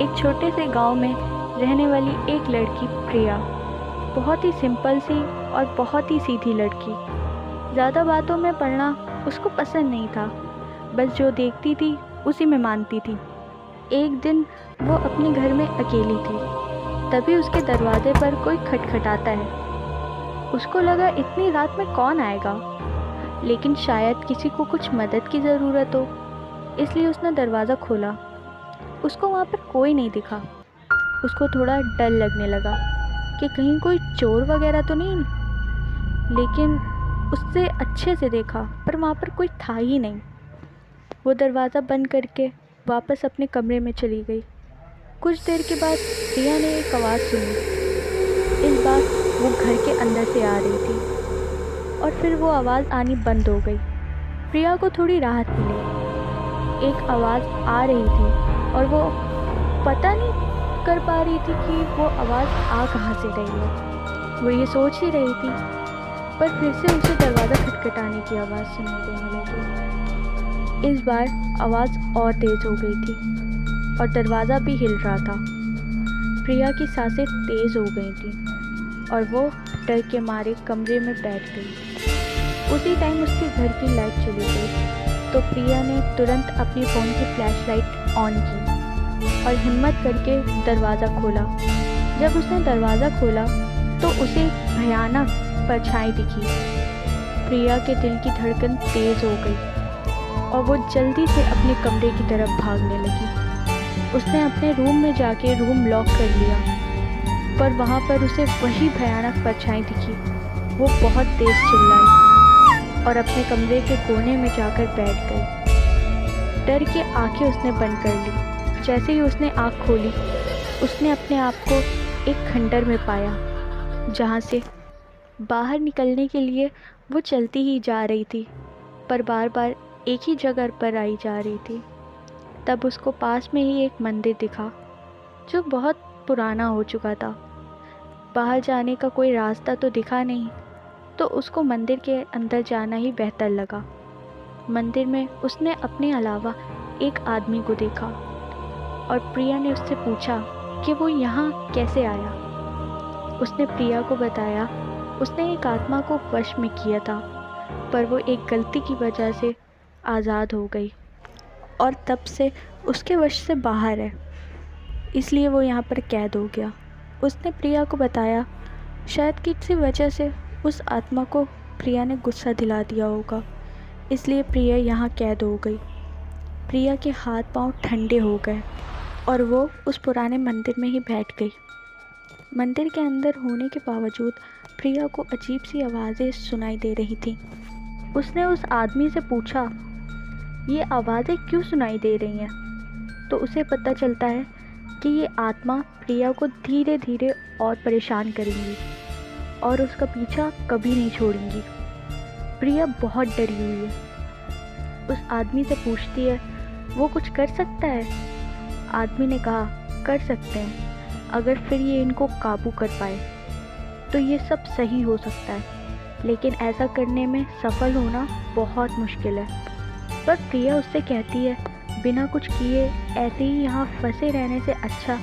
एक छोटे से गांव में रहने वाली एक लड़की प्रिया, बहुत ही सिंपल सी और बहुत ही सीधी लड़की। ज़्यादा बातों में पड़ना उसको पसंद नहीं था, बस जो देखती थी उसी में मानती थी। एक दिन वो अपने घर में अकेली थी, तभी उसके दरवाजे पर कोई खटखटाता है। उसको लगा इतनी रात में कौन आएगा, लेकिन शायद किसी को कुछ मदद की ज़रूरत हो, इसलिए उसने दरवाज़ा खोला। उसको वहाँ पर कोई नहीं दिखा। उसको थोड़ा डर लगने लगा कि कहीं कोई चोर वगैरह तो नहीं, लेकिन उससे अच्छे से देखा पर वहाँ पर कोई था ही नहीं। वो दरवाज़ा बंद करके वापस अपने कमरे में चली गई। कुछ देर के बाद प्रिया ने एक आवाज़ सुनी। इस बार वो घर के अंदर से आ रही थी और फिर वो आवाज़ आनी बंद हो गई। प्रिया को थोड़ी राहत मिली। एक आवाज़ आ रही थी और वो पता नहीं कर पा रही थी कि वो आवाज़ आ कहाँ से रही है। वो ये सोच ही रही थी, पर फिर से उसे दरवाज़ा खटखटाने की आवाज़ सुनाई देने लगी। इस बार आवाज़ और तेज़ हो गई थी और दरवाज़ा भी हिल रहा था। प्रिया की सांसें तेज़ हो गई थी और वो डर के मारे कमरे में बैठ गई। उसी टाइम उसके घर की लाइट चली गई, तो प्रिया ने तुरंत अपनी फ़ोन की फ्लैशलाइट ऑन की और हिम्मत करके दरवाज़ा खोला। जब उसने दरवाज़ा खोला तो उसे भयानक परछाई दिखी। प्रिया के दिल की धड़कन तेज़ हो गई और वो जल्दी से अपने कमरे की तरफ भागने लगी। उसने अपने रूम में जाके रूम लॉक कर लिया, पर वहाँ पर उसे वही भयानक परछाई दिखी। वो बहुत तेज़ चिल्लाई और अपने कमरे के कोने में जाकर बैठ गई। डर के आंखें उसने बंद कर ली। जैसे ही उसने आँख खोली, उसने अपने आप को एक खंडर में पाया, जहाँ से बाहर निकलने के लिए वो चलती ही जा रही थी, पर बार बार एक ही जगह पर आई जा रही थी। तब उसको पास में ही एक मंदिर दिखा, जो बहुत पुराना हो चुका था। बाहर जाने का कोई रास्ता तो दिखा नहीं, तो उसको मंदिर के अंदर जाना ही बेहतर लगा। मंदिर में उसने अपने अलावा एक आदमी को देखा और प्रिया ने उससे पूछा कि वो यहाँ कैसे आया। उसने प्रिया को बताया उसने एक आत्मा को वश में किया था, पर वो एक गलती की वजह से आज़ाद हो गई और तब से उसके वश से बाहर है, इसलिए वो यहाँ पर कैद हो गया। उसने प्रिया को बताया शायद किसी वजह से उस आत्मा को प्रिया ने गुस्सा दिला दिया होगा, इसलिए प्रिया यहाँ कैद हो गई। प्रिया के हाथ पांव ठंडे हो गए और वो उस पुराने मंदिर में ही बैठ गई। मंदिर के अंदर होने के बावजूद प्रिया को अजीब सी आवाज़ें सुनाई दे रही थी। उसने उस आदमी से पूछा ये आवाज़ें क्यों सुनाई दे रही हैं, तो उसे पता चलता है कि ये आत्मा प्रिया को धीरे धीरे और परेशान करेंगी और उसका पीछा कभी नहीं छोड़ेंगी। प्रिया बहुत डरी हुई है। उस आदमी से पूछती है वो कुछ कर सकता है। आदमी ने कहा कर सकते हैं, अगर फिर ये इनको काबू कर पाए तो ये सब सही हो सकता है, लेकिन ऐसा करने में सफल होना बहुत मुश्किल है। पर प्रिया उससे कहती है बिना कुछ किए ऐसे ही यहाँ फंसे रहने से अच्छा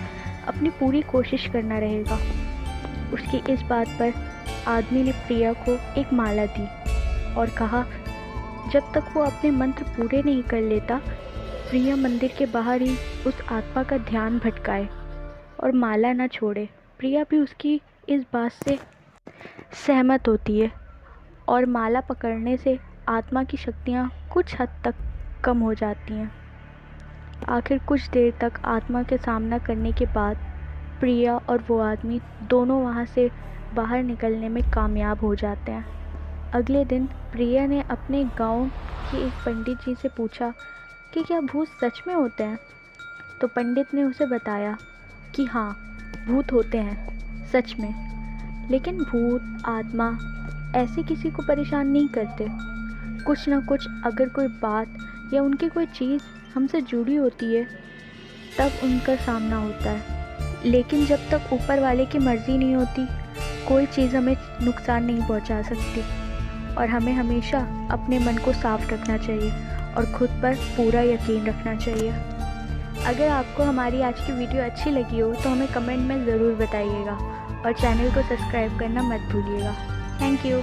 अपनी पूरी कोशिश करना रहेगा। उसकी इस बात पर आदमी ने प्रिया को एक माला दी और कहा जब तक वो अपने मंत्र पूरे नहीं कर लेता, प्रिया मंदिर के बाहर ही उस आत्मा का ध्यान भटकाए और माला ना छोड़े। प्रिया भी उसकी इस बात से सहमत होती है और माला पकड़ने से आत्मा की शक्तियाँ कुछ हद तक कम हो जाती हैं। आखिर कुछ देर तक आत्मा के सामना करने के बाद प्रिया और वो आदमी दोनों वहाँ से बाहर निकलने में कामयाब हो जाते हैं। अगले दिन प्रिया ने अपने गांव के एक पंडित जी से पूछा कि क्या भूत सच में होते हैं, तो पंडित ने उसे बताया कि हाँ भूत होते हैं सच में, लेकिन भूत आत्मा ऐसे किसी को परेशान नहीं करते। कुछ ना कुछ अगर कोई बात या उनकी कोई चीज़ हमसे जुड़ी होती है तब उनका सामना होता है, लेकिन जब तक ऊपर वाले की मर्ज़ी नहीं होती कोई चीज़ हमें नुकसान नहीं पहुंचा सकती। और हमें हमेशा अपने मन को साफ रखना चाहिए और खुद पर पूरा यकीन रखना चाहिए। अगर आपको हमारी आज की वीडियो अच्छी लगी हो तो हमें कमेंट में ज़रूर बताइएगा और चैनल को सब्सक्राइब करना मत भूलिएगा। Thank you.